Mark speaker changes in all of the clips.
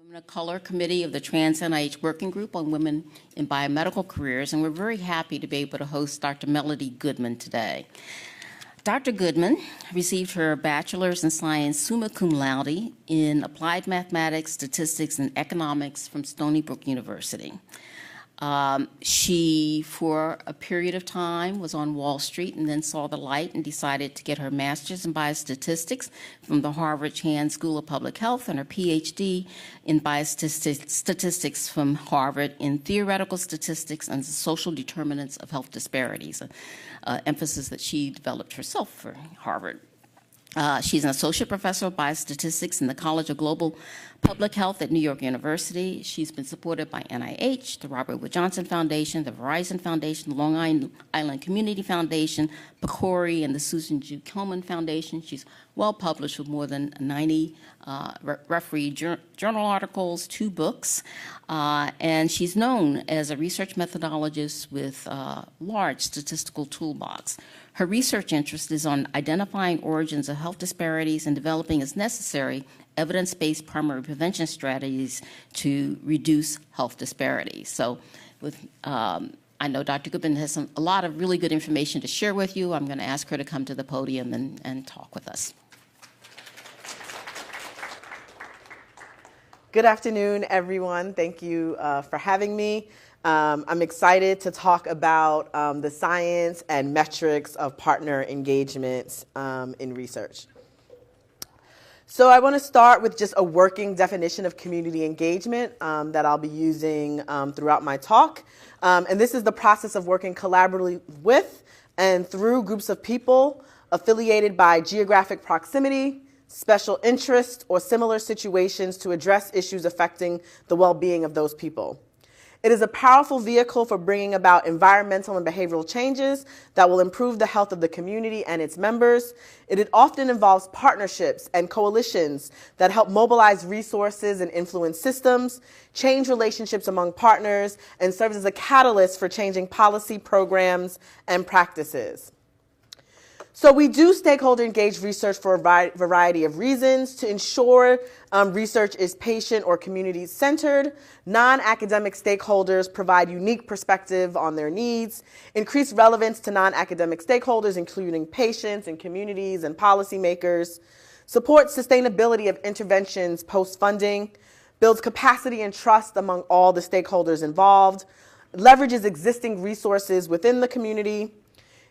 Speaker 1: Women of Color Committee of the Trans NIH Working Group on Women in Biomedical Careers, and we're very happy to be able to host Dr. Melody Goodman today. Dr. Goodman received her bachelor's in science summa cum laude in applied mathematics, statistics, and economics from Stony Brook University. She, for a period of time, was on Wall Street and then saw the light and decided to get her master's in biostatistics from the Harvard Chan School of Public Health and her PhD in biostatistics from Harvard in theoretical statistics and social determinants of health disparities, an emphasis that she developed herself for Harvard. She's an associate professor of biostatistics in the College of Global Public Health at New York University. She's been supported by NIH, the Robert Wood Johnson Foundation, the Verizon Foundation, the Long Island Community Foundation, PCORI, and the Susan G. Komen Foundation. She's well published with more than 90 referee journal articles, 2 books, and she's known as a research methodologist with a large statistical toolbox. Her research interest is on identifying origins of health disparities and developing, as necessary, evidence-based primary prevention strategies to reduce health disparities. So I know Dr. Goodman has a lot of really good information to share with you. I'm going to ask her to come to the podium and talk with us.
Speaker 2: Good afternoon, everyone. Thank you for having me. I'm excited to talk about the science and metrics of partner engagements in research. So I want to start with just a working definition of community engagement that I'll be using throughout my talk. And this is the process of working collaboratively with and through groups of people affiliated by geographic proximity, special interest, or similar situations to address issues affecting the well-being of those people. It is a powerful vehicle for bringing about environmental and behavioral changes that will improve the health of the community and its members. It often involves partnerships and coalitions that help mobilize resources and influence systems, change relationships among partners, and serves as a catalyst for changing policy, programs, and practices. So we do stakeholder engaged research for a variety of reasons: to ensure research is patient or community centered. Non-academic stakeholders provide unique perspective on their needs, increase relevance to non-academic stakeholders, including patients and communities and policymakers, support sustainability of interventions post-funding, builds capacity and trust among all the stakeholders involved, leverages existing resources within the community.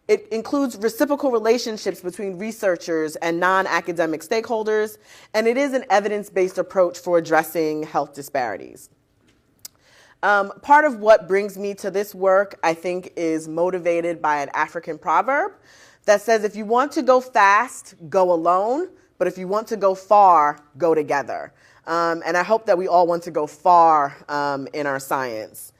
Speaker 2: It includes reciprocal relationships between researchers and non-academic stakeholders, and it is an evidence-based approach for addressing health disparities. Part of what brings me to this work, I think, is motivated by an African proverb that says, if you want to go fast, go alone, but if you want to go far, go together. And I hope that we all want to go far in our science.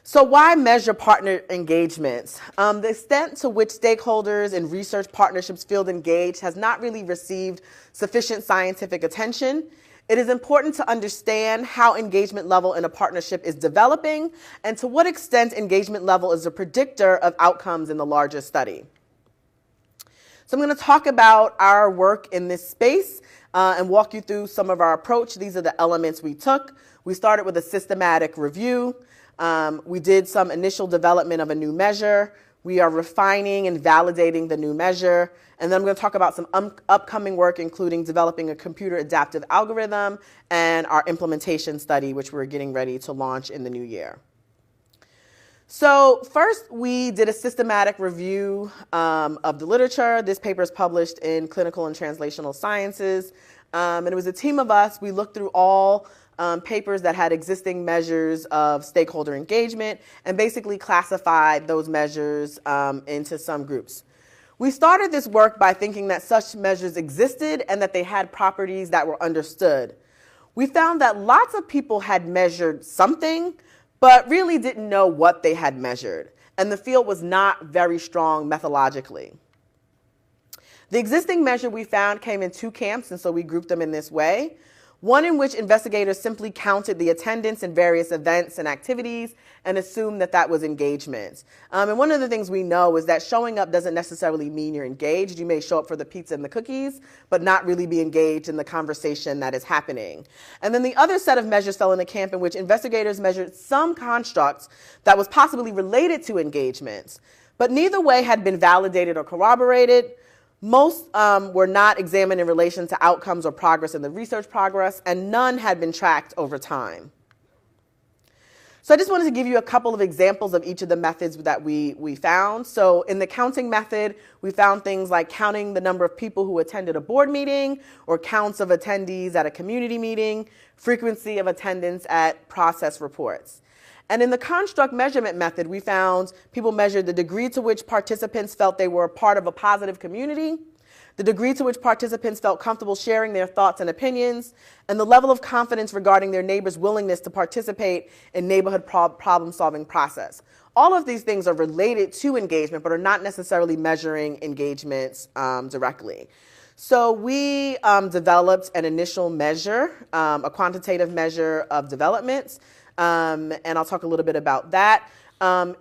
Speaker 2: So why measure partner engagements? The extent to which stakeholders in research partnerships feel engaged has not really received sufficient scientific attention. It is important to understand how engagement level in a partnership is developing and to what extent engagement level is a predictor of outcomes in the larger study. So I'm going to talk about our work in this space and walk you through some of our approach. These are the elements we took. We started with a systematic review. We did some initial development of a new measure. We are refining and validating the new measure. And then I'm going to talk about some upcoming work, including developing a computer adaptive algorithm and our implementation study, which we're getting ready to launch in the new year. So first, we did a systematic review of the literature. This paper is published in Clinical and Translational Sciences. And it was a team of us. We looked through all papers that had existing measures of stakeholder engagement and basically classified those measures into some groups. We started this work by thinking that such measures existed and that they had properties that were understood. We found that lots of people had measured something, but really didn't know what they had measured, and the field was not very strong methodologically. The existing measure we found came in 2 camps, and so we grouped them in this way. One in which investigators simply counted the attendance in various events and activities and assumed that that was engagement. And one of the things we know is that showing up doesn't necessarily mean you're engaged. You may show up for the pizza and the cookies, but not really be engaged in the conversation that is happening. And then the other set of measures fell in the camp in which investigators measured some constructs that was possibly related to engagements, but neither way had been validated or corroborated. Most were not examined in relation to outcomes or progress in the research progress, and none had been tracked over time. So I just wanted to give you a couple of examples of each of the methods that we found. So in the counting method, we found things like counting the number of people who attended a board meeting, or counts of attendees at a community meeting, frequency of attendance at process reports. And in the construct measurement method, we found people measured the degree to which participants felt they were a part of a positive community, the degree to which participants felt comfortable sharing their thoughts and opinions, and the level of confidence regarding their neighbors' willingness to participate in neighborhood problem-solving process. All of these things are related to engagement, but are not necessarily measuring engagements directly. So we developed an initial measure, a quantitative measure of developments, and I'll talk a little bit about that.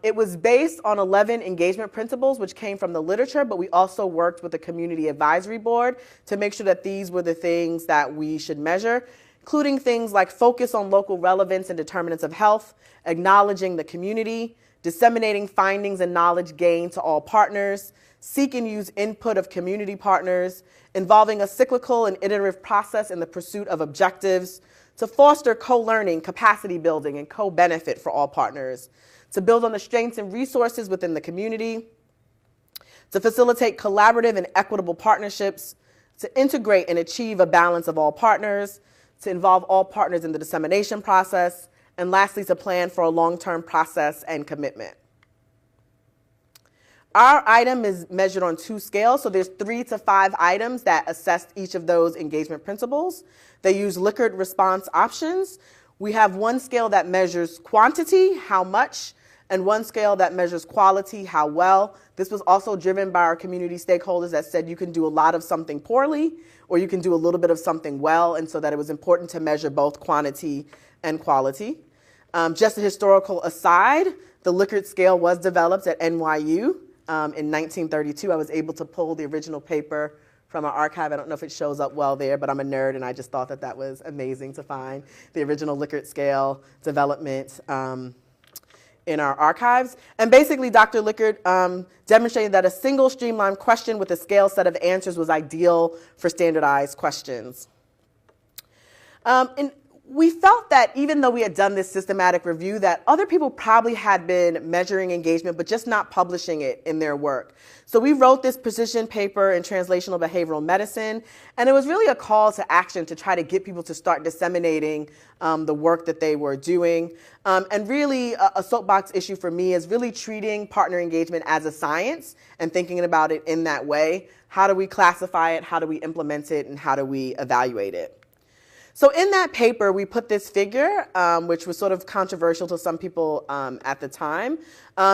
Speaker 2: It was based on 11 engagement principles, which came from the literature, but we also worked with the Community Advisory Board to make sure that these were the things that we should measure, including things like focus on local relevance and determinants of health, acknowledging the community, disseminating findings and knowledge gained to all partners, seek and use input of community partners, involving a cyclical and iterative process in the pursuit of objectives, to foster co-learning, capacity building, and co-benefit for all partners, to build on the strengths and resources within the community, to facilitate collaborative and equitable partnerships, to integrate and achieve a balance of all partners, to involve all partners in the dissemination process, and lastly, to plan for a long-term process and commitment. Our item is measured on 2 scales, so there's 3 to 5 items that assessed each of those engagement principles. They use Likert response options. We have one scale that measures quantity, how much, and one scale that measures quality, how well. This was also driven by our community stakeholders that said you can do a lot of something poorly, or you can do a little bit of something well, and so that it was important to measure both quantity and quality. Just a historical aside, the Likert scale was developed at NYU in 1932. I was able to pull the original paper from our archive. I don't know if it shows up well there, but I'm a nerd, and I just thought that that was amazing to find the original Likert scale development in our archives. And basically, Dr. Likert demonstrated that a single streamlined question with a scale set of answers was ideal for standardized questions. And we felt that even though we had done this systematic review, that other people probably had been measuring engagement, but just not publishing it in their work. So we wrote this position paper in translational behavioral medicine, and it was really a call to action to try to get people to start disseminating the work that they were doing. And really, a soapbox issue for me is really treating partner engagement as a science and thinking about it in that way. How do we classify it? How do we implement it? And how do we evaluate it? So in that paper, we put this figure, which was sort of controversial to some people at the time,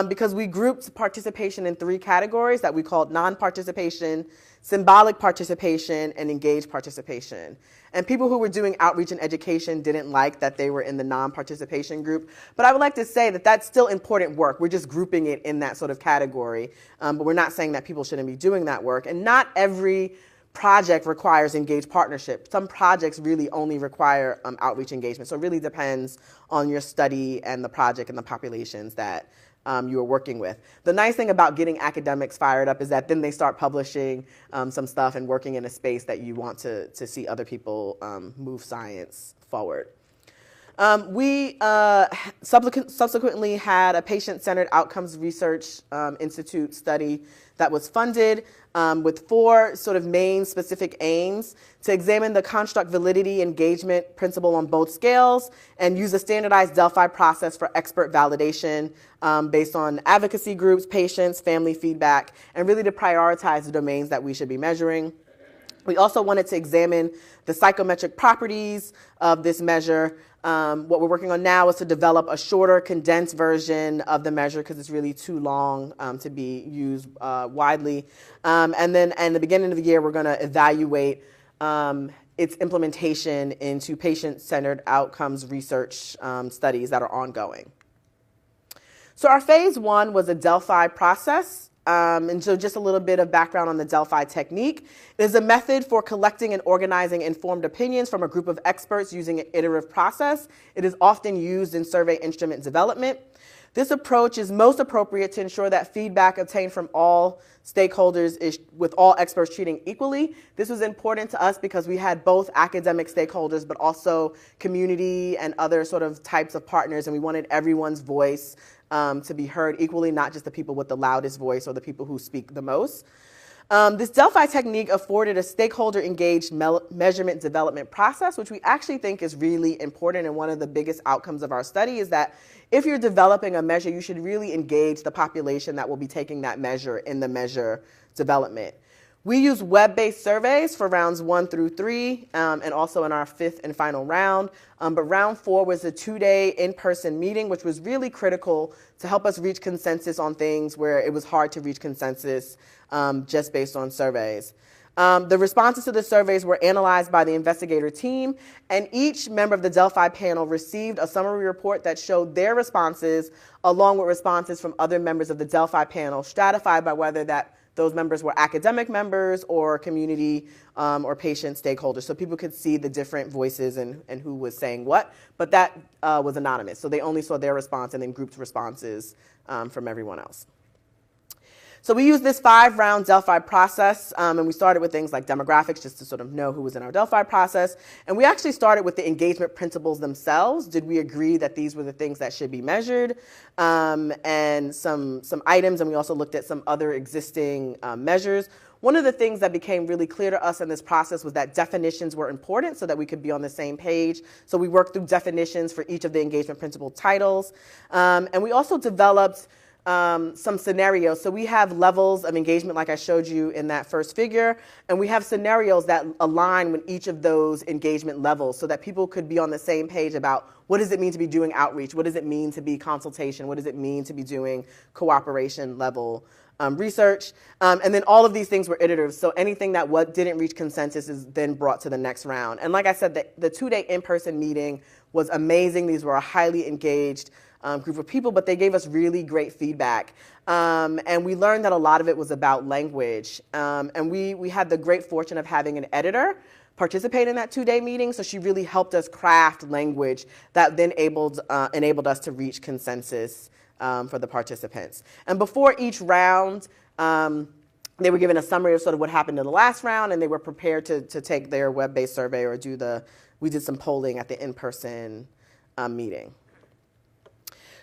Speaker 2: because we grouped participation in 3 categories that we called non-participation, symbolic participation, and engaged participation. And people who were doing outreach and education didn't like that they were in the non-participation group. But I would like to say that that's still important work. We're just grouping it in that sort of category. But we're not saying that people shouldn't be doing that work. And not every project requires engaged partnership. Some projects really only require outreach engagement. So it really depends on your study and the project and the populations that you are working with. The nice thing about getting academics fired up is that then they start publishing some stuff and working in a space that you want to see other people move science forward. We subsequently had a patient-centered outcomes research institute study that was funded with 4 sort of main specific aims: to examine the construct validity engagement principle on both scales and use a standardized Delphi process for expert validation based on advocacy groups, patients, family feedback, and really to prioritize the domains that we should be measuring. We also wanted to examine the psychometric properties of this measure. What we're working on now is to develop a shorter, condensed version of the measure because it's really too long to be used widely. And then at the beginning of the year, we're going to evaluate its implementation into patient-centered outcomes research studies that are ongoing. So our phase 1 was a Delphi process. And so just a little bit of background on the Delphi technique. It is a method for collecting and organizing informed opinions from a group of experts using an iterative process. It is often used in survey instrument development. This approach is most appropriate to ensure that feedback obtained from all stakeholders is with all experts treating equally. This was important to us because we had both academic stakeholders but also community and other sort of types of partners, and we wanted everyone's voice to be heard equally, not just the people with the loudest voice or the people who speak the most. This Delphi technique afforded a stakeholder-engaged measurement development process, which we actually think is really important, and one of the biggest outcomes of our study is that if you're developing a measure, you should really engage the population that will be taking that measure in the measure development. We use web-based surveys for rounds 1 through 3, and also in our 5th and final round. But round 4 was a 2-day in-person meeting, which was really critical to help us reach consensus on things where it was hard to reach consensus just based on surveys. The responses to the surveys were analyzed by the investigator team, and each member of the Delphi panel received a summary report that showed their responses along with responses from other members of the Delphi panel, stratified by whether those members were academic members or community or patient stakeholders. So people could see the different voices and who was saying what, but that was anonymous. So they only saw their response and then grouped responses from everyone else. So we used this 5-round Delphi process, and we started with things like demographics just to sort of know who was in our Delphi process. And we actually started with the engagement principles themselves. Did we agree that these were the things that should be measured? And some items, and we also looked at some other existing measures. One of the things that became really clear to us in this process was that definitions were important so that we could be on the same page. So we worked through definitions for each of the engagement principle titles. And we also developed some scenarios. So we have levels of engagement like I showed you in that first figure, and we have scenarios that align with each of those engagement levels so that people could be on the same page about what does it mean to be doing outreach, what does it mean to be consultation, what does it mean to be doing cooperation level research. And then all of these things were iterative, so anything that didn't reach consensus is then brought to the next round. And like I said, the 2-day in-person meeting was amazing. These were a highly engaged group of people, but they gave us really great feedback. And we learned that a lot of it was about language. And we had the great fortune of having an editor participate in that 2-day meeting, so she really helped us craft language that then enabled us to reach consensus for the participants. And before each round, they were given a summary of sort of what happened in the last round, and they were prepared to take their web-based survey or we did some polling at the in-person meeting.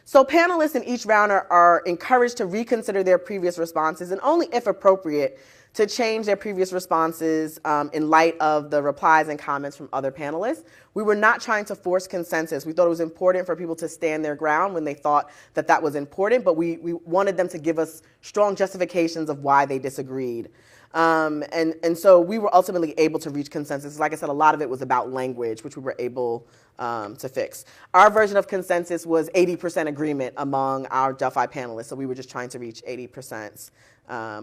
Speaker 2: So panelists in each round are encouraged to reconsider their previous responses and only if appropriate to change their previous responses in light of the replies and comments from other panelists. We were not trying to force consensus. We thought it was important for people to stand their ground when they thought that was important, but we wanted them to give us strong justifications of why they disagreed. And so we were ultimately able to reach consensus. Like I said, a lot of it was about language, which we were able to fix. Our version of consensus was 80% agreement among our Delphi panelists, so we were just trying to reach 80%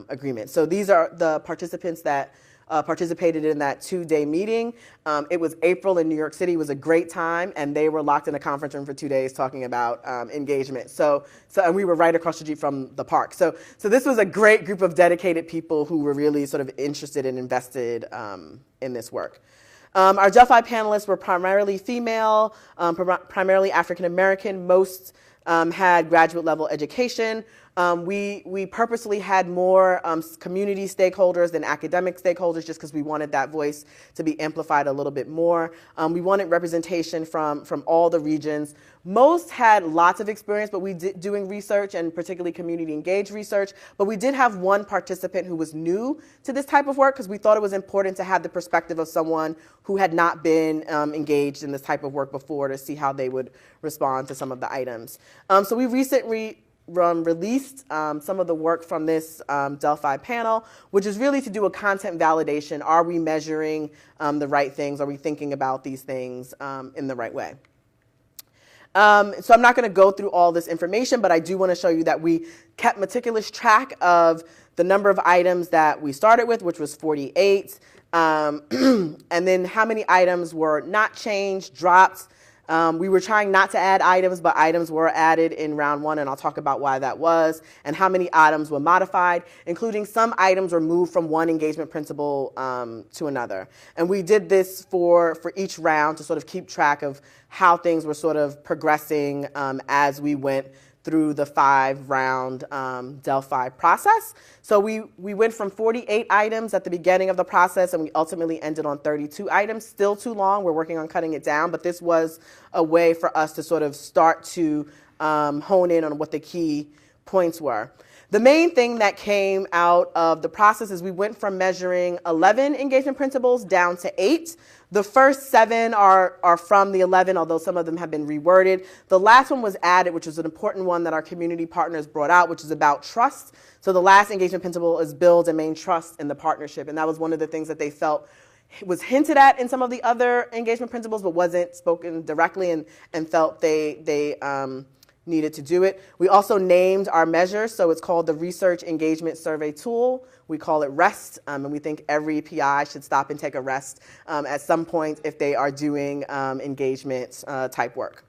Speaker 2: agreement. So these are the participants that participated in that 2-day meeting. It was April in New York City. It was a great time, and they were locked in a conference room for 2 days talking about engagement. And we were right across the street from the park. So this was a great group of dedicated people who were really sort of interested and invested in this work. Our Delphi panelists were primarily female, primarily African American. Most had graduate level education. We purposely had more community stakeholders than academic stakeholders just because we wanted that voice to be amplified a little bit more. We wanted representation from all the regions. Most had lots of experience doing research and particularly community engaged research, but we did have one participant who was new to this type of work because we thought it was important to have the perspective of someone who had not been engaged in this type of work before to see how they would respond to some of the items. So we recently released some of the work from this Delphi panel, which is really to do a content validation. Are we measuring the right things? Are we thinking about these things in the right way? So I'm not going to go through all this information, but I do want to show you that we kept meticulous track of the number of items that we started with, which was 48, And then how many items were not changed, dropped. We were trying not to add items, but items were added in round one, and I'll talk about why that was, and how many items were modified, including some items were moved from one engagement principle to another. And we did this for each round to sort of keep track of how things were sort of progressing as we went through the 5-round Delphi process. So we went from 48 items at the beginning of the process, and we ultimately ended on 32 items. Still too long. We're working on cutting it down, but this was a way for us to sort of start to hone in on what the key points were. The main thing that came out of the process is we went from measuring 11 engagement principles down to 8. The first 7 are from the 11, although some of them have been reworded. The last one was added, which was an important one that our community partners brought out, which is about trust. So the last engagement principle is build and maintain trust in the partnership. And that was one of the things that they felt was hinted at in some of the other engagement principles, but wasn't spoken directly, and felt they needed to do it. We also named our measure, so it's called the Research Engagement Survey Tool. We call it REST, and we think every PI should stop and take a rest at some point if they are doing engagement type work.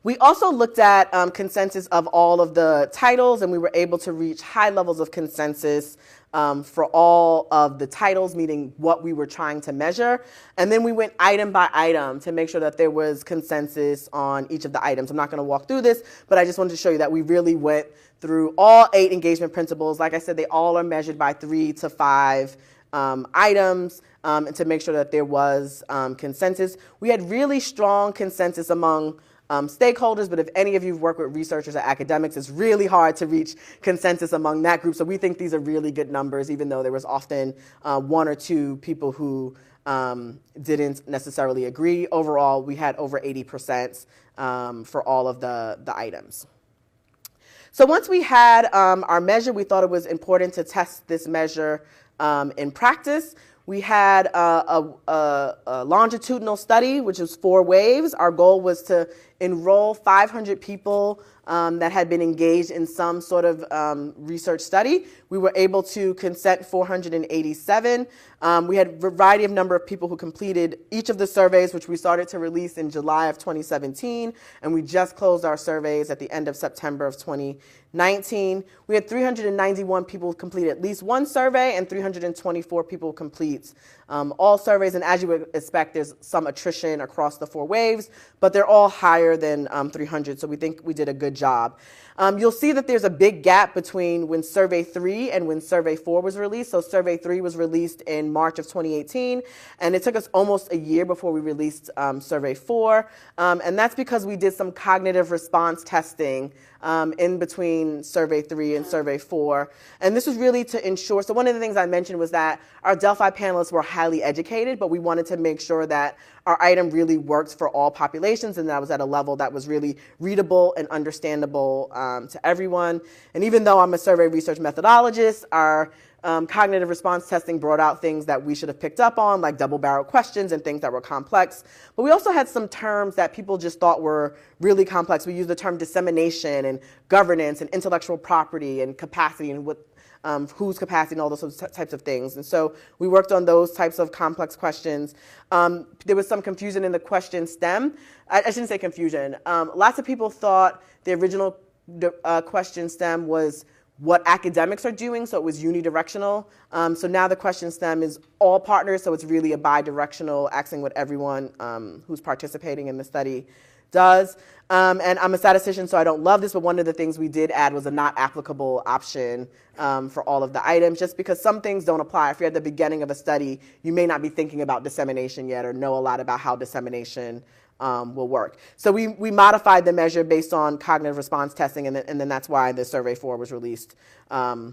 Speaker 2: We also looked at consensus of all of the titles, and we were able to reach high levels of consensus for all of the titles, meaning what we were trying to measure. And then we went item by item to make sure that there was consensus on each of the items. I'm not going to walk through this, but I just wanted to show you that we really went through all 8 engagement principles. Like I said, they all are measured by 3 to 5 items, and to make sure that there was consensus. We had really strong consensus among stakeholders, but if any of you work with researchers or academics, it's really hard to reach consensus among that group. So we think these are really good numbers, even though there was often 1 or 2 people who didn't necessarily agree. Overall, we had over 80% for all of the items. So once we had our measure, we thought it was important to test this measure in practice. We had a longitudinal study, which was 4 waves. Our goal was to enroll 500 people that had been engaged in some sort of research study. We were able to consent 487. We had a variety of number of people who completed each of the surveys, which we started to release in July of 2017, and we just closed our surveys at the end of September of 2019. We had 391 people complete at least one survey, and 324 people complete all surveys. And as you would expect, there's some attrition across the 4 waves, but they're all higher than 300, so we think we did a good job. You'll see that there's a big gap between when Survey 3 and when Survey 4 was released. So Survey 3 was released in March of 2018, and it took us almost a year before we released Survey 4. And that's because we did some cognitive response testing in between Survey 3 and Survey 4. And this was really to ensure, so one of the things I mentioned was that our Delphi panelists were highly educated, but we wanted to make sure that our item really worked for all populations, and that was at a level that was really readable and understandable to everyone. And even though I'm a survey research methodologist, our cognitive response testing brought out things that we should have picked up on, like double-barrel questions and things that were complex. But we also had some terms that people just thought were really complex. We used the term dissemination and governance and intellectual property and capacity and what whose capacity and all those types of things. And so we worked on those types of complex questions. There was some confusion in the question stem. I shouldn't say confusion. Lots of people thought the original question stem was what academics are doing, so it was unidirectional. So now the question stem is all partners, so it's really a bidirectional, asking what everyone who's participating in the study does. And I'm a statistician, so I don't love this, but one of the things we did add was a not applicable option for all of the items, just because some things don't apply. If you're at the beginning of a study, you may not be thinking about dissemination yet or know a lot about how dissemination will work. So we modified the measure based on cognitive response testing, and then that's why the Survey 4 was released a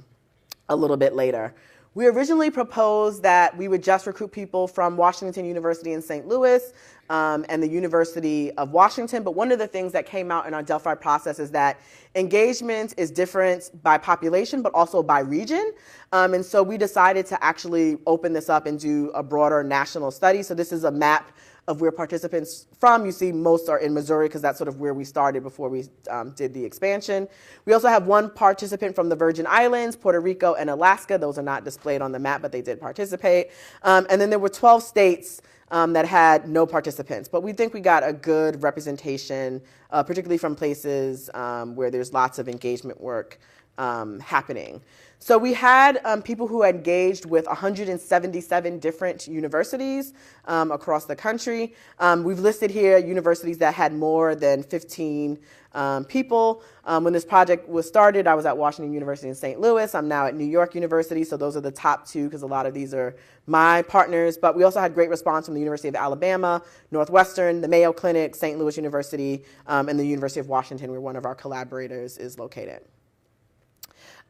Speaker 2: little bit later. We originally proposed that we would just recruit people from Washington University in St. Louis and the University of Washington, but one of the things that came out in our Delphi process is that engagement is different by population, but also by region. And so we decided to actually open this up and do a broader national study. So this is a map of where participants from. You see most are in Missouri because that's sort of where we started before we did the expansion. We also have one participant from the Virgin Islands, Puerto Rico, and Alaska. Those are not displayed on the map, but they did participate. And then there were 12 states that had no participants. But we think we got a good representation, particularly from places where there's lots of engagement work happening. So we had people who engaged with 177 different universities across the country. We've listed here universities that had more than 15 people. When this project was started, I was at Washington University in St. Louis. I'm now at New York University, so those are the top two because a lot of these are my partners. But we also had great response from the University of Alabama, Northwestern, the Mayo Clinic, St. Louis University, and the University of Washington, where one of our collaborators is located.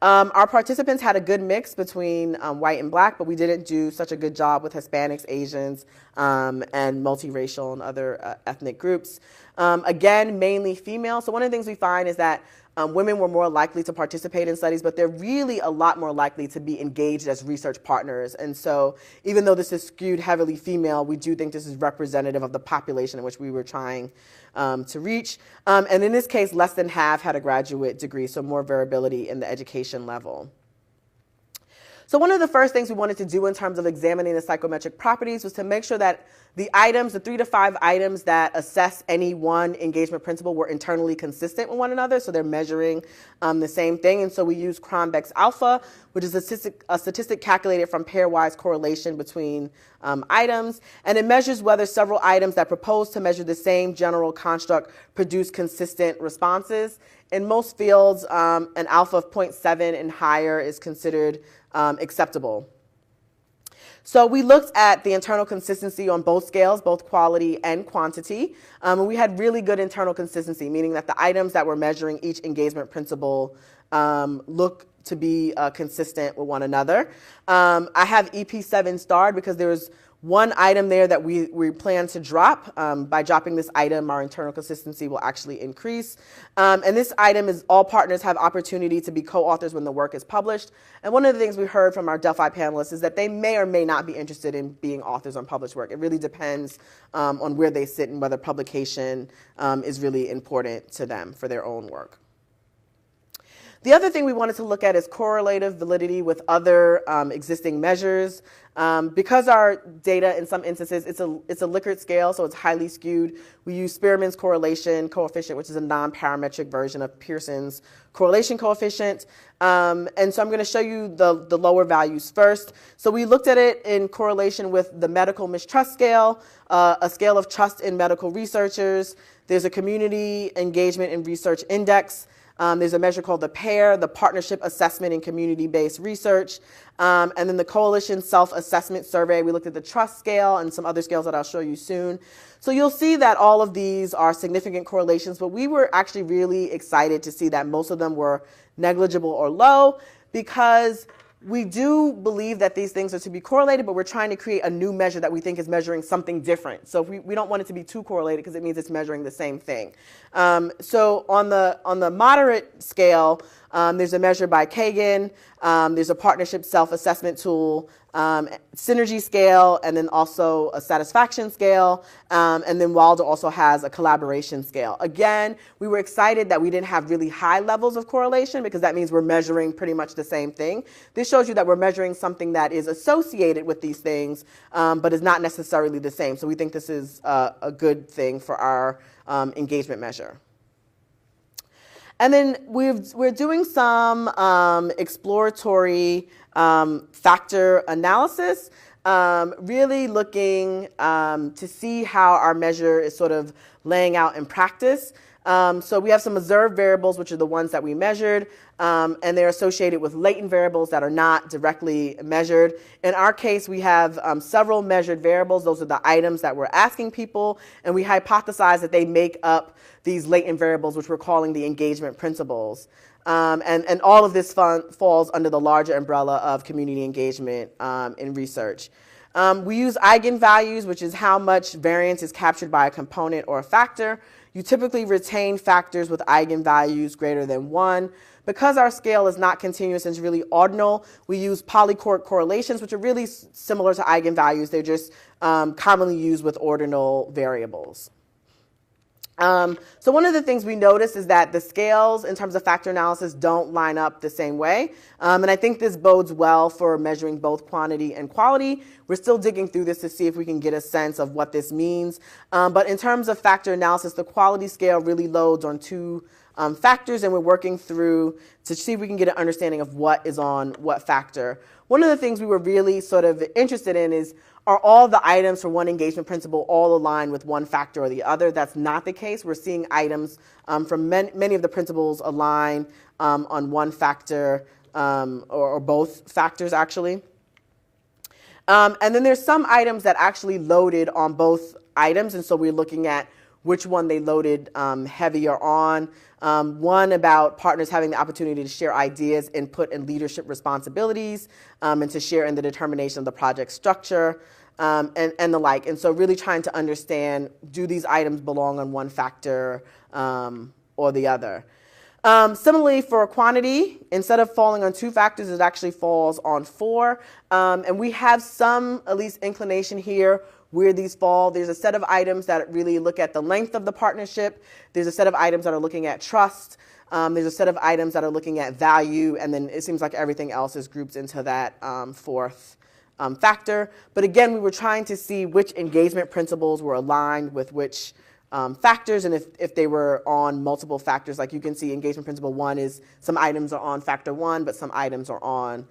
Speaker 2: Our participants had a good mix between white and black, but we didn't do such a good job with Hispanics, Asians, and multiracial and other ethnic groups. Again, mainly female. So one of the things we find is that women were more likely to participate in studies, but they're really a lot more likely to be engaged as research partners. And so even though this is skewed heavily female, we do think this is representative of the population in which we were trying to reach. And in this case, less than half had a graduate degree, so more variability in the education level. So one of the first things we wanted to do in terms of examining the psychometric properties was to make sure that the items, the 3 to 5 items that assess any one engagement principle were internally consistent with one another, so they're measuring the same thing. And so we use Cronbeck's alpha, which is a statistic calculated from pairwise correlation between items. And it measures whether several items that propose to measure the same general construct produce consistent responses. In most fields, an alpha of 0.7 and higher is considered acceptable. So we looked at the internal consistency on both scales, both quality and quantity, and we had really good internal consistency, meaning that the items that we're measuring each engagement principle look to be consistent with one another. I have EP7 starred because there's one item there that we plan to drop. By dropping this item, our internal consistency will actually increase. And this item is all partners have opportunity to be co-authors when the work is published. And one of the things we heard from our Delphi panelists is that they may or may not be interested in being authors on published work. It really depends on where they sit and whether publication is really important to them for their own work. The other thing we wanted to look at is correlative validity with other existing measures. Because our data, in some instances, it's a Likert scale, so it's highly skewed. We use Spearman's correlation coefficient, which is a non-parametric version of Pearson's correlation coefficient. And so I'm going to show you the lower values first. So we looked at it in correlation with the medical mistrust scale, a scale of trust in medical researchers. There's a community engagement and research index. There's a measure called the PAIR, the Partnership Assessment in Community-Based Research, and then the Coalition Self-Assessment Survey. We looked at the trust scale and some other scales that I'll show you soon. So you'll see that all of these are significant correlations, but we were actually really excited to see that most of them were negligible or low because we do believe that these things are to be correlated, but we're trying to create a new measure that we think is measuring something different. So we don't want it to be too correlated because it means it's measuring the same thing. So on the moderate scale, there's a measure by Kagan. There's a partnership self-assessment tool, synergy scale, and then also a satisfaction scale. And then Waldo also has a collaboration scale. Again, we were excited that we didn't have really high levels of correlation because that means we're measuring pretty much the same thing. This shows you that we're measuring something that is associated with these things, but is not necessarily the same. So we think this is a good thing for our engagement measure. And then we're doing some exploratory factor analysis, really looking to see how our measure is sort of laying out in practice. So we have some observed variables, which are the ones that we measured, and they're associated with latent variables that are not directly measured. In our case, we have several measured variables. Those are the items that we're asking people, and we hypothesize that they make up these latent variables, which we're calling the engagement principles. And all of this falls under the larger umbrella of community engagement in research. We use eigenvalues, which is how much variance is captured by a component or a factor. You typically retain factors with eigenvalues greater than 1. Because our scale is not continuous and is really ordinal, we use polychord correlations, which are really similar to eigenvalues. They're just commonly used with ordinal variables. So one of the things we notice is that the scales in terms of factor analysis don't line up the same way. And I think this bodes well for measuring both quantity and quality. We're still digging through this to see if we can get a sense of what this means. But in terms of factor analysis, the quality scale really loads on 2 factors, and we're working through to see if we can get an understanding of what is on what factor. One of the things we were really sort of interested in is, are all the items for one engagement principle all aligned with one factor or the other? That's not the case. We're seeing items from many of the principles align on one factor or both factors, actually. And then there's some items that actually loaded on both items, and so we're looking at which one they loaded heavier on. One about partners having the opportunity to share ideas, input, and leadership responsibilities, and to share in the determination of the project structure, and the like. And so really trying to understand, do these items belong on one factor or the other? Similarly, for quantity, instead of falling on 2 factors, it actually falls on 4. And we have some, at least, inclination here where these fall. There's a set of items that really look at the length of the partnership. There's a set of items that are looking at trust. There's a set of items that are looking at value. And then it seems like everything else is grouped into that 4th factor. But again, we were trying to see which engagement principles were aligned with which factors, and if they were on multiple factors. Like you can see engagement principle 1 is some items are on factor 1, but some items are on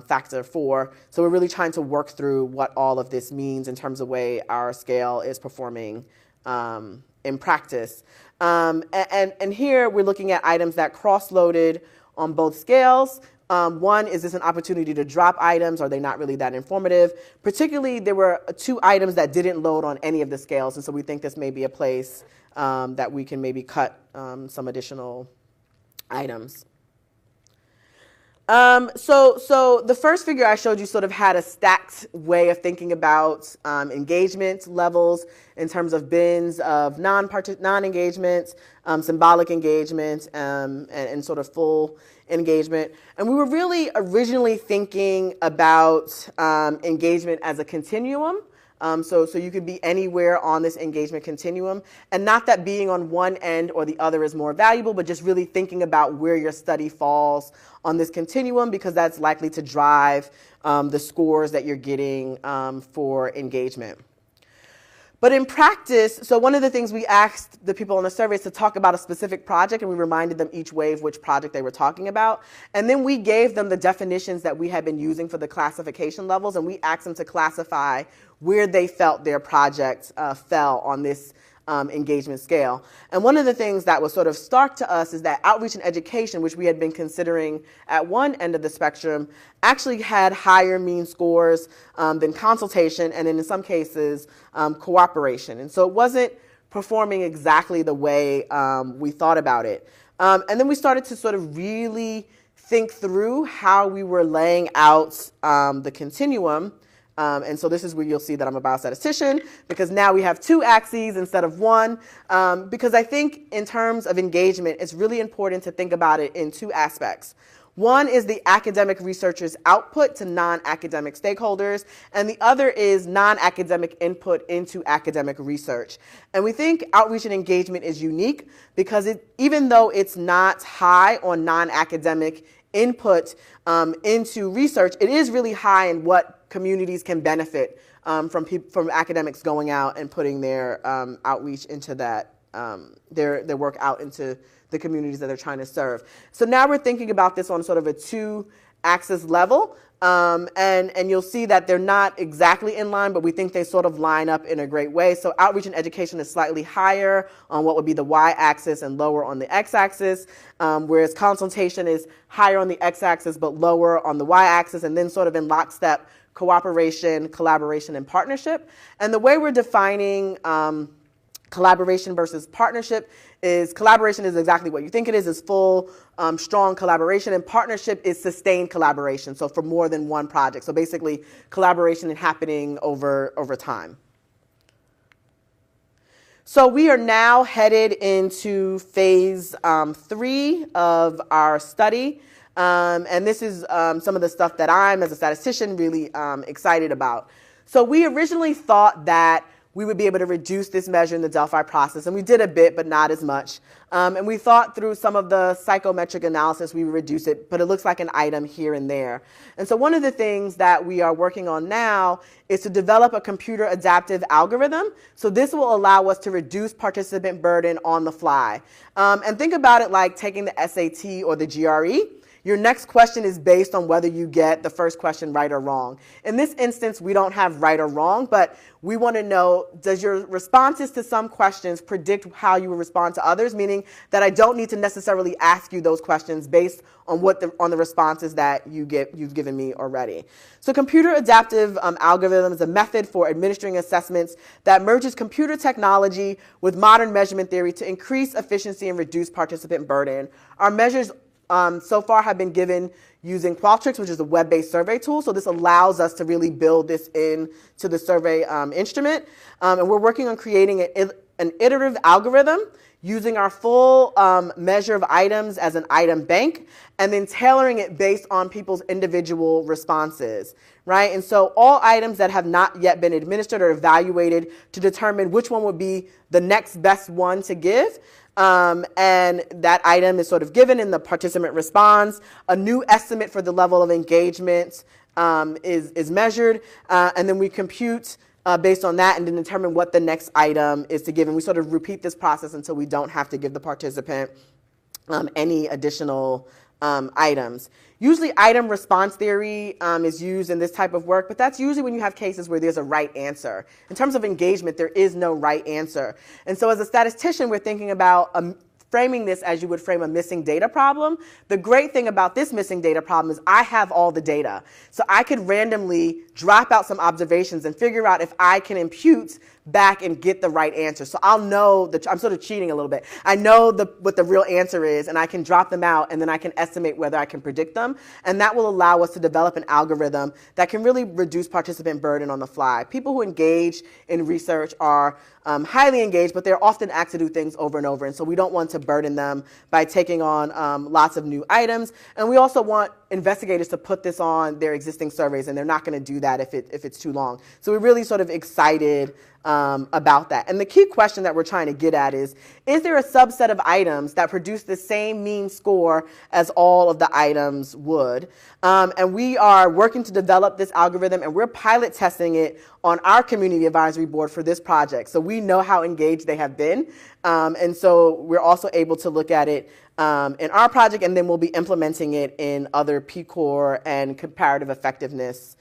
Speaker 2: factor 4. So we're really trying to work through what all of this means in terms of the way our scale is performing in practice. And here we're looking at items that cross-loaded on both scales. One, is this an opportunity to drop items? Are they not really that informative? Particularly, there were 2 items that didn't load on any of the scales, and so we think this may be a place that we can maybe cut some additional items. So the first figure I showed you sort of had a stacked way of thinking about engagement levels in terms of bins of non-engagement, symbolic engagement, and sort of full engagement. And we were really originally thinking about engagement as a continuum. So you could be anywhere on this engagement continuum, and not that being on one end or the other is more valuable, but just really thinking about where your study falls on this continuum, because that's likely to drive the scores that you're getting for engagement. But in practice, so one of the things we asked the people on the survey is to talk about a specific project, and we reminded them each wave which project they were talking about. And then we gave them the definitions that we had been using for the classification levels, and we asked them to classify where they felt their project fell on this engagement scale. And one of the things that was sort of stark to us is that outreach and education, which we had been considering at one end of the spectrum, actually had higher mean scores than consultation, and in some cases, cooperation. And so it wasn't performing exactly the way we thought about it. And then we started to sort of really think through how we were laying out the continuum. And so this is where you'll see that I'm a biostatistician, because now we have 2 axes instead of 1. Because I think in terms of engagement, it's really important to think about it in 2 aspects. One is the academic researcher's output to non-academic stakeholders, and the other is non-academic input into academic research. And we think outreach and engagement is unique because even though it's not high on non-academic input into research, it is really high in what communities can benefit from academics going out and putting their outreach into that, their work out into the communities that they're trying to serve. So now we're thinking about this on sort of a 2-axis level, and you'll see that they're not exactly in line, but we think they sort of line up in a great way. So outreach and education is slightly higher on what would be the y-axis and lower on the x-axis, whereas consultation is higher on the x-axis but lower on the y-axis, and then sort of in lockstep, cooperation, collaboration, and partnership. And the way we're defining collaboration versus partnership is collaboration is exactly what you think it is full, strong collaboration, and partnership is sustained collaboration, so for more than one project. So basically, collaboration is happening over time. So we are now headed into phase 3 of our study. And this is some of the stuff that I'm, as a statistician, really excited about. So we originally thought that we would be able to reduce this measure in the Delphi process, and we did a bit, but not as much. And we thought through some of the psychometric analysis we would reduce it, but it looks like an item here and there. And so one of the things that we are working on now is to develop a computer adaptive algorithm. So this will allow us to reduce participant burden on the fly. And think about it like taking the SAT or the GRE. Your next question is based on whether you get the first question right or wrong. In this instance, we don't have right or wrong, but we want to know, does your responses to some questions predict how you will respond to others? Meaning that I don't need to necessarily ask you those questions based on on the responses that you've given me already. So computer adaptive algorithm is a method for administering assessments that merges computer technology with modern measurement theory to increase efficiency and reduce participant burden. Our measures so far have been given using Qualtrics, which is a web-based survey tool. So this allows us to really build this into the survey instrument. And we're working on creating an iterative algorithm using our full measure of items as an item bank, and then tailoring it based on people's individual responses, right? And so all items that have not yet been administered are evaluated to determine which one would be the next best one to give. And that item is sort of given in the participant response. A new estimate for the level of engagement is measured, and then we compute based on that and then determine what the next item is to give. And we sort of repeat this process until we don't have to give the participant any additional items. Usually item response theory is used in this type of work, but that's usually when you have cases where there's a right answer. In terms of engagement, there is no right answer. And so as a statistician, we're thinking about framing this as you would frame a missing data problem. The great thing about this missing data problem is I have all the data. So I could randomly drop out some observations and figure out if I can impute back and get the right answer. So I'll know I'm sort of cheating a little bit. I know what the real answer is, and I can drop them out, and then I can estimate whether I can predict them. And that will allow us to develop an algorithm that can really reduce participant burden on the fly. People who engage in research are highly engaged, but they're often asked to do things over and over. And so we don't want to burden them by taking on lots of new items. And we also want investigators to put this on their existing surveys, and they're not going to do that if it's too long. So we're really sort of excited about that. And the key question that we're trying to get at is there a subset of items that produce the same mean score as all of the items would? And we are working to develop this algorithm, and we're pilot testing it on our community advisory board for this project. So we know how engaged they have been. And so we're also able to look at it in our project, and then we'll be implementing it in other PCOR and comparative effectiveness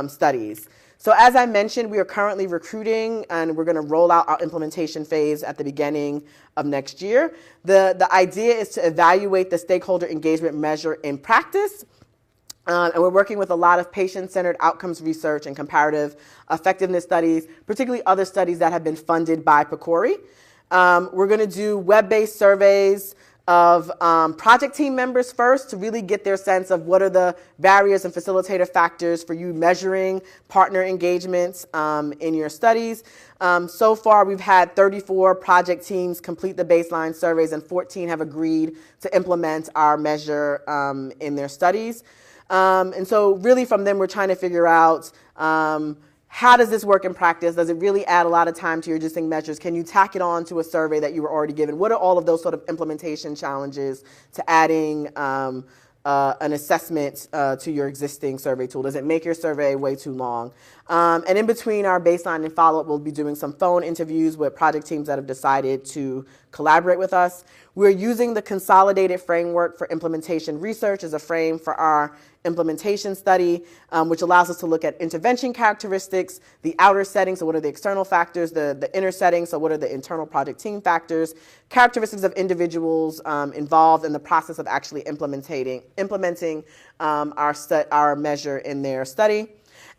Speaker 2: studies. So as I mentioned, we are currently recruiting, and we're going to roll out our implementation phase at the beginning of next year. The idea is to evaluate the stakeholder engagement measure in practice. And we're working with a lot of patient-centered outcomes research and comparative effectiveness studies, particularly other studies that have been funded by PCORI. We're going to do web-based surveys of project team members first to really get their sense of what are the barriers and facilitator factors for you measuring partner engagements in your studies. So far, we've had 34 project teams complete the baseline surveys, and 14 have agreed to implement our measure in their studies. And so really from them, we're trying to figure out how does this work in practice? Does it really add a lot of time to your existing measures? Can you tack it on to a survey that you were already given? What are all of those sort of implementation challenges to adding an assessment to your existing survey tool? Does it make your survey way too long? And in between our baseline and follow-up, we'll be doing some phone interviews with project teams that have decided to collaborate with us. We're using the consolidated framework for implementation research as a frame for our implementation study, which allows us to look at intervention characteristics, the outer setting, so what are the external factors, the inner setting, so what are the internal project team factors, characteristics of individuals involved in the process of actually implementing our measure in their study.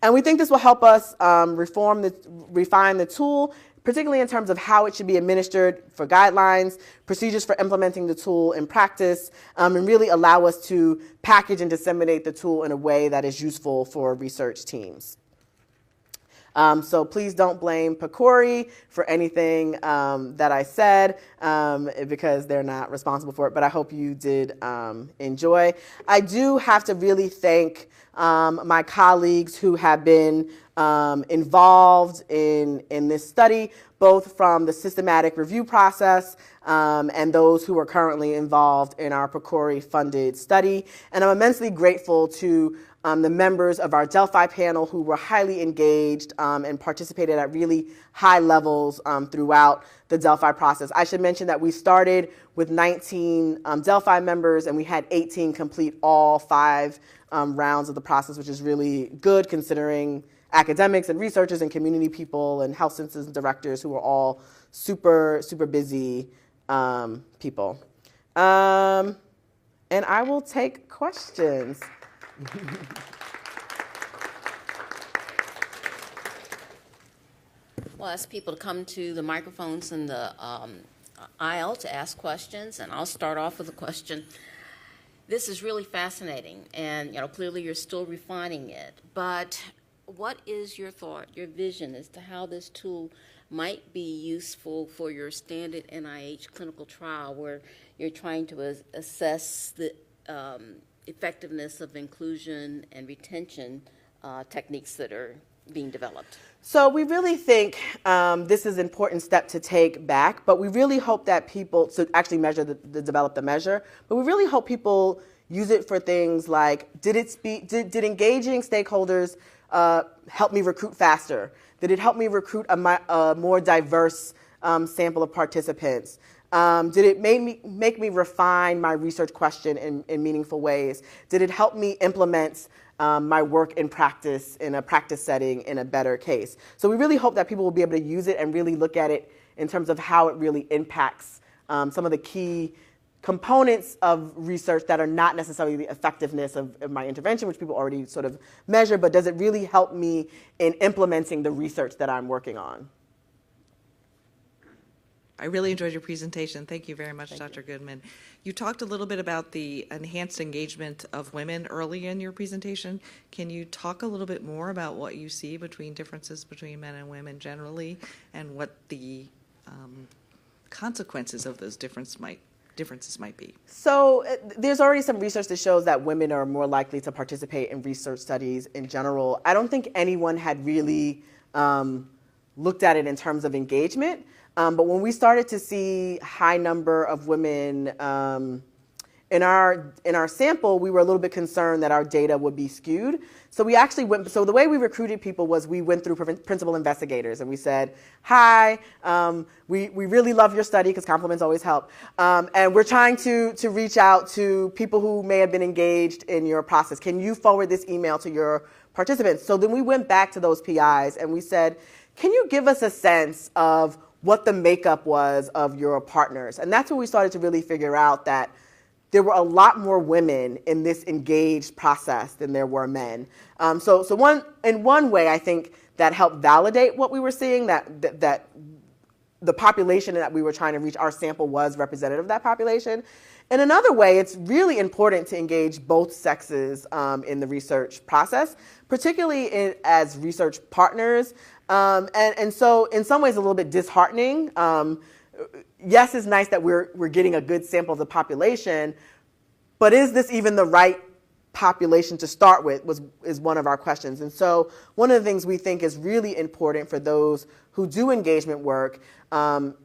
Speaker 2: And we think this will help us refine the tool, particularly in terms of how it should be administered for guidelines, procedures for implementing the tool in practice, and really allow us to package and disseminate the tool in a way that is useful for research teams. So please don't blame PCORI for anything that I said because they're not responsible for it, but I hope you did enjoy. I do have to really thank my colleagues who have been involved in this study, both from the systematic review process and those who are currently involved in our PCORI funded study. And I'm immensely grateful to the members of our Delphi panel who were highly engaged and participated at really high levels throughout the Delphi process. I should mention that we started with 19 Delphi members and we had 18 complete all 5 rounds of the process, which is really good considering academics and researchers and community people and health systems directors who are all super, super busy people. And I will take questions.
Speaker 1: We'll ask people to come to the microphones in the aisle to ask questions, and I'll start off with a question. This is really fascinating, and clearly you're still refining it, but what is your thought, your vision as to how this tool might be useful for your standard NIH clinical trial where you're trying to assess the effectiveness of inclusion and retention techniques that are being developed?
Speaker 2: So we really think this is an important step to take back, but we really hope that people, to actually measure, develop the measure, but we really hope people use it for things like, did engaging stakeholders help me recruit faster? Did it help me recruit a more diverse sample of participants? Did it make me refine my research question in meaningful ways? Did it help me implement my work in practice, in a practice setting, in a better case? So we really hope that people will be able to use it and really look at it in terms of how it really impacts some of the key components of research that are not necessarily the effectiveness of my intervention, which people already sort of measure, but does it really help me in implementing the research that I'm working on?
Speaker 3: I really enjoyed your presentation. Thank you very much, Dr. Goodman. You talked a little bit about the enhanced engagement of women early in your presentation. Can you talk a little bit more about what you see between differences between men and women generally, and what the consequences of those differences might be? So
Speaker 2: there's already some research that shows that women are more likely to participate in research studies in general. I don't think anyone had really looked at it in terms of engagement. But when we started to see high number of women in our sample, we were a little bit concerned that our data would be skewed. So we actually so the way we recruited people was we went through Principal Investigators and we said, hi, we really love your study because compliments always help. And we're trying to reach out to people who may have been engaged in your process. Can you forward this email to your participants? So then we went back to those PIs and we said, can you give us a sense of what the makeup was of your partners? And that's when we started to really figure out that there were a lot more women in this engaged process than there were men. So in one way, I think that helped validate what we were seeing, that the population that we were trying to reach, our sample was representative of that population. In another way, it's really important to engage both sexes in the research process, particularly as research partners. And so in some ways a little bit disheartening. Yes, it's nice that we're getting a good sample of the population, but is this even the right population to start with is one of our questions. And so one of the things we think is really important for those who do engagement work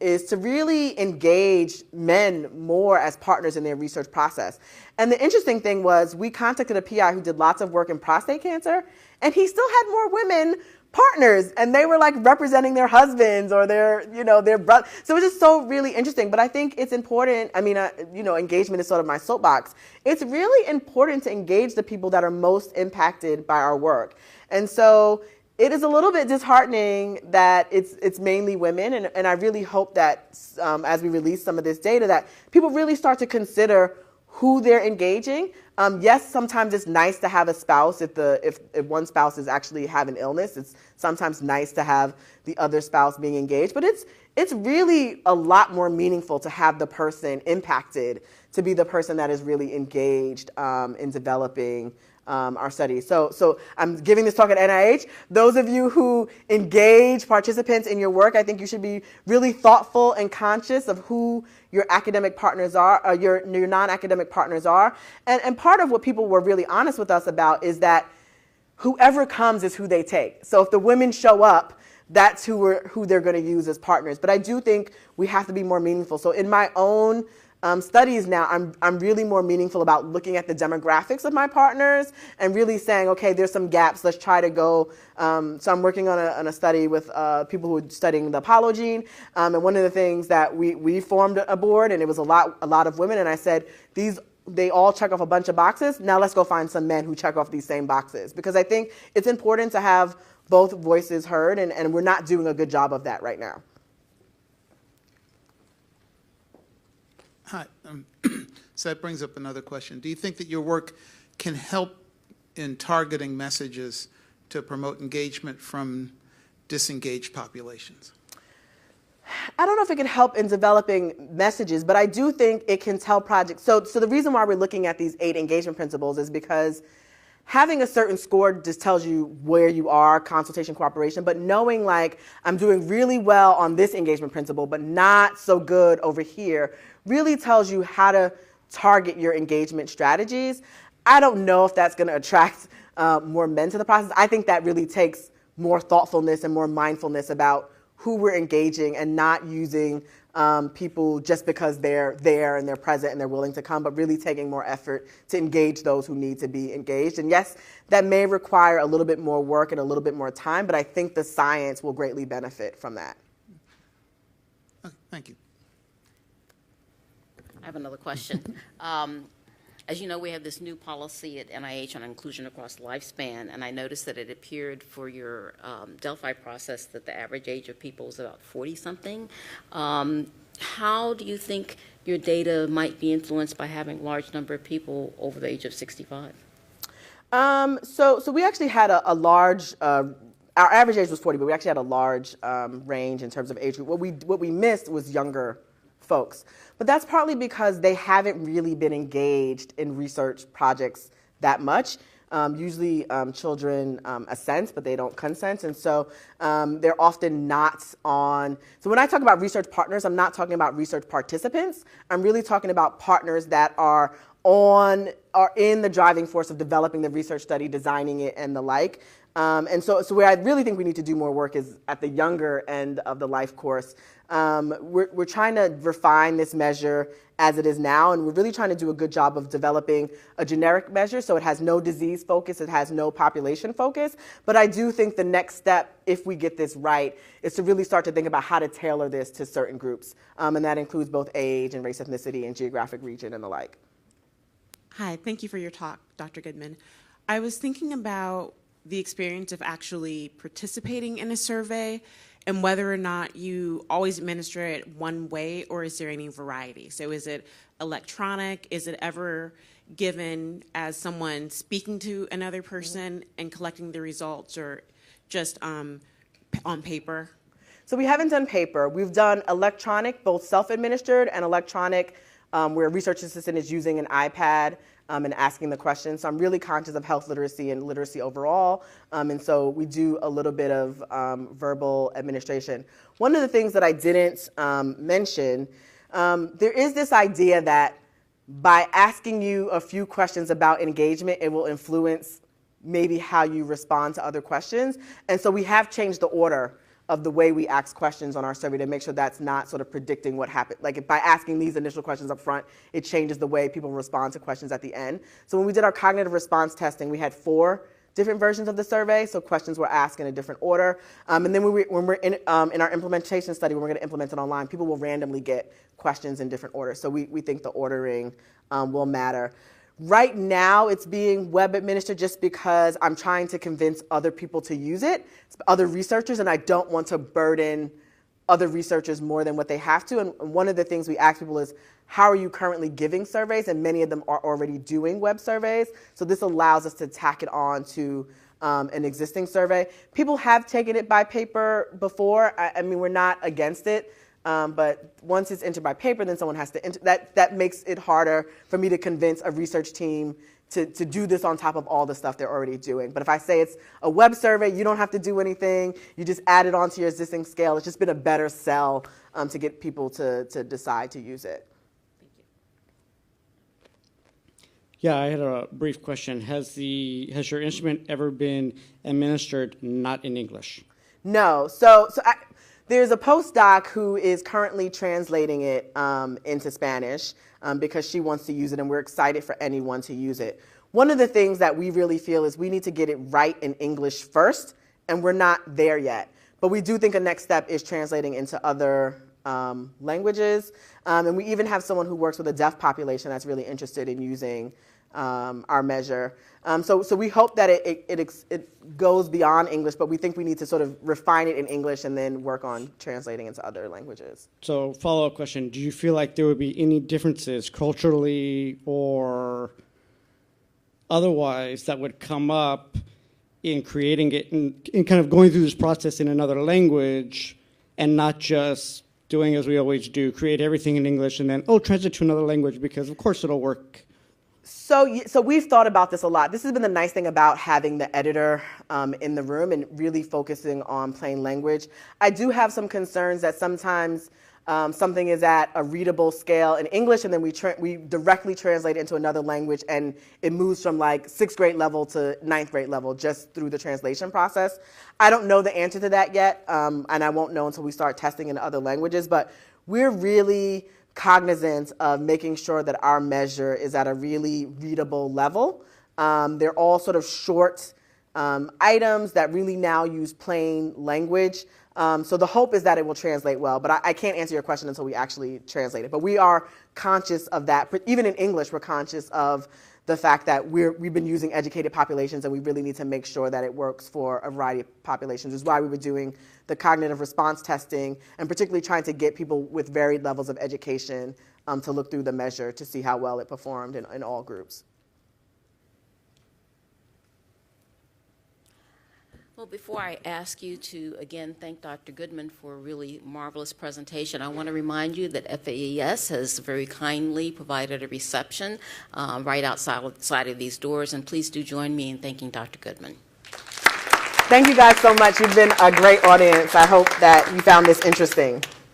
Speaker 2: is to really engage men more as partners in their research process. And the interesting thing was we contacted a PI who did lots of work in prostate cancer, and he still had more women partners, and they were like representing their husbands or their brothers. So it was just so really interesting. But I think it's important. I mean, engagement is sort of my soapbox. It's really important to engage the people that are most impacted by our work. And so it is a little bit disheartening that it's mainly women. And I really hope that as we release some of this data, that people really start to consider who they're engaging. Yes, sometimes it's nice to have a spouse if one spouse is actually have an illness. It's sometimes nice to have the other spouse being engaged, but it's really a lot more meaningful to have the person impacted to be the person that is really engaged in developing our study. So I'm giving this talk at NIH. Those of you who engage participants in your work, I think you should be really thoughtful and conscious of who your academic partners are, or your non-academic partners are. And part of what people were really honest with us about is that whoever comes is who they take. So if the women show up, that's who they're going to use as partners. But I do think we have to be more meaningful. So in my own studies now, I'm really more meaningful about looking at the demographics of my partners and really saying, okay, there's some gaps. Let's try to go. So I'm working on a study with people who are studying the Apollo gene. And one of the things that we formed a board, and it was a lot of women. And I said, they all check off a bunch of boxes. Now let's go find some men who check off these same boxes. Because I think it's important to have both voices heard, and we're not doing a good job of that right now.
Speaker 4: Hi. So that brings up another question. Do you think that your work can help in targeting messages to promote engagement from disengaged populations?
Speaker 2: I don't know if it can help in developing messages, but I do think it can tell projects. So the reason why we're looking at these 8 engagement principles is because having a certain score just tells you where you are, consultation, cooperation, but knowing like I'm doing really well on this engagement principle, but not so good over here, really tells you how to target your engagement strategies. I don't know if that's going to attract more men to the process. I think that really takes more thoughtfulness and more mindfulness about who we're engaging and not using people just because they're there and they're present and they're willing to come, but really taking more effort to engage those who need to be engaged. And yes, that may require a little bit more work and a little bit more time, but I think the science will greatly benefit from that.
Speaker 4: Okay, thank you.
Speaker 1: I have another question. As you know, we have this new policy at NIH on inclusion across lifespan, and I noticed that it appeared for your Delphi process that the average age of people is about 40-something. How do you think your data might be influenced by having a large number of people over the age of 65?
Speaker 2: So we actually had a large, our average age was 40, but we actually had a large range in terms of age group. What we missed was younger folks. But that's partly because they haven't really been engaged in research projects that much. Usually children assent, but they don't consent. And so they're often not on. So when I talk about research partners, I'm not talking about research participants. I'm really talking about partners that are in the driving force of developing the research study, designing it, and the like. And so where I really think we need to do more work is at the younger end of the life course. We're trying to refine this measure as it is now, and we're really trying to do a good job of developing a generic measure so it has no disease focus, it has no population focus. But I do think the next step, if we get this right, is to really start to think about how to tailor this to certain groups. And that includes both age and race, ethnicity, and geographic region and the like.
Speaker 5: Hi, thank you for your talk, Dr. Goodman. I was thinking about the experience of actually participating in a survey and whether or not you always administer it one way, or is there any variety? So is it electronic? Is it ever given as someone speaking to another person and collecting the results, or just on paper?
Speaker 2: So we haven't done paper. We've done electronic, both self-administered and electronic, where a research assistant is using an iPad and asking the questions. So I'm really conscious of health literacy and literacy overall. And so we do a little bit of verbal administration. One of the things that I didn't mention, there is this idea that by asking you a few questions about engagement, it will influence maybe how you respond to other questions. And so we have changed the order of the way we ask questions on our survey to make sure that's not sort of predicting what happened. Like if by asking these initial questions up front, it changes the way people respond to questions at the end. So when we did our cognitive response testing, we had 4 different versions of the survey, so questions were asked in a different order. And then when we're in our implementation study, when we're going to implement it online, people will randomly get questions in different orders. So we think the ordering will matter. Right now, it's being web administered just because I'm trying to convince other people to use it, other researchers, and I don't want to burden other researchers more than what they have to. And one of the things we ask people is, how are you currently giving surveys? And many of them are already doing web surveys. So this allows us to tack it on to an existing survey. People have taken it by paper before. I mean, we're not against it. But once it's entered by paper, then someone has to enter. That makes it harder for me to convince a research team to do this on top of all the stuff they're already doing. But if I say it's a web survey, you don't have to do anything. You just add it onto your existing scale. It's just been a better sell to get people to decide to use it.
Speaker 6: Yeah, I had a brief question. Has your instrument ever been administered not in English?
Speaker 2: No. There's a postdoc who is currently translating it into Spanish because she wants to use it, and we're excited for anyone to use it. One of the things that we really feel is we need to get it right in English first, and we're not there yet. But we do think a next step is translating into other languages. And we even have someone who works with a deaf population that's really interested in using our measure. So we hope that it goes beyond English, but we think we need to sort of refine it in English and then work on translating into other languages.
Speaker 6: So follow-up question, do you feel like there would be any differences culturally or otherwise that would come up in creating it and kind of going through this process in another language and not just doing as we always do, create everything in English and then, translate to another language because of course it'll work?
Speaker 2: So we've thought about this a lot. This has been the nice thing about having the editor in the room and really focusing on plain language. I do have some concerns that sometimes something is at a readable scale in English and then we directly translate it into another language and it moves from like 6th grade level to 9th grade level just through the translation process. I don't know the answer to that yet, and I won't know until we start testing in other languages, but we're really cognizant of making sure that our measure is at a really readable level. They're all sort of short items that really now use plain language. So the hope is that it will translate well, but I can't answer your question until we actually translate it. But we are conscious of that. But even in English, we're conscious of the fact that we've been using educated populations and we really need to make sure that it works for a variety of populations, which is why we were doing the cognitive response testing and particularly trying to get people with varied levels of education to look through the measure to see how well it performed in all groups.
Speaker 1: Well, before I ask you to, again, thank Dr. Goodman for a really marvelous presentation, I want to remind you that FAES has very kindly provided a reception right outside of these doors, and please do join me in thanking Dr. Goodman.
Speaker 2: Thank you guys so much. You've been a great audience. I hope that you found this interesting.